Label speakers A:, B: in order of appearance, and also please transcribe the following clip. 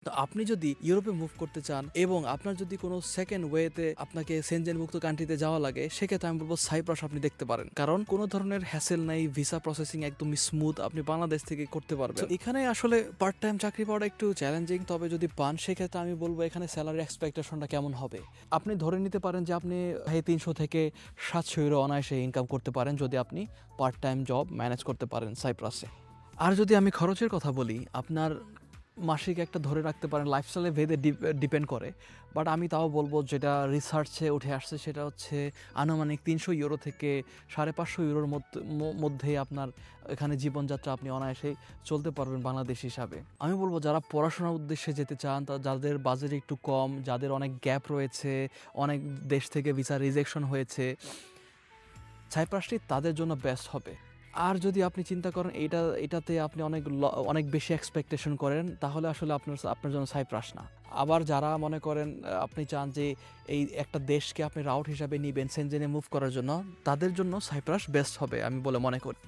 A: তো আপনি যদি ইউরোপে মুভ করতে চান এবং আপনার যদি কোনো সেকেন্ড ওয়েতে আপনাকে সেনজেন মুক্ত কান্ট্রিতে যাওয়া লাগে, সেক্ষেত্রে আমি বলবো সাইপ্রাস আপনি দেখতে পারেন, কারণ কোনো ধরনের হ্যাসেল নাই, ভিসা প্রসেসিং একদম স্মুথ, আপনি বাংলাদেশ থেকে করতে পারবেন। এখানে আসলে পার্ট টাইম চাকরি পাওয়াটা একটু চ্যালেঞ্জিং, তবে যদি পান সেক্ষেত্রে আমি বলবো এখানে স্যালারি এক্সপেকটেশনটা কেমন হবে। আপনি ধরে নিতে পারেন যে আপনি 300 থেকে 700 ইউরো অনায়াসে ইনকাম করতে পারেন যদি আপনি পার্ট টাইম জব ম্যানেজ করতে পারেন সাইপ্রাসে। আর যদি আমি খরচের কথা বলি, আপনার মাসিক একটা ধরে রাখতে পারেন, লাইফস্টাইলে ভেদে ডিপেন্ড করে, বাট আমি তাও বলবো যেটা রিসার্চে উঠে আসছে সেটা হচ্ছে আনুমানিক 300 ইউরো থেকে 550 ইউরোর মধ্যে আপনার এখানে জীবনযাত্রা আপনি অনায়াসেই চলতে পারবেন বাংলাদেশ হিসাবে। আমি বলবো যারা পড়াশোনার উদ্দেশ্যে যেতে চান, যাদের বাজেট একটু কম, যাদের অনেক গ্যাপ রয়েছে, অনেক দেশ থেকে ভিসা রিজেকশন হয়েছে, সাইপ্রাসটি তাদের জন্য বেস্ট হবে। আর যদি আপনি চিন্তা করেন এটাতে আপনি অনেক বেশি এক্সপেকটেশন করেন, তাহলে আসলে আপনার জন্য সাইপ্রাস না। আবার যারা মনে করেন আপনি চান যে এই একটা দেশকে আপনি রাউট হিসাবে নিবেন সেনজেনে মুভ করার জন্য, তাদের জন্য সাইপ্রাস বেস্ট হবে আমি বলে মনে করি।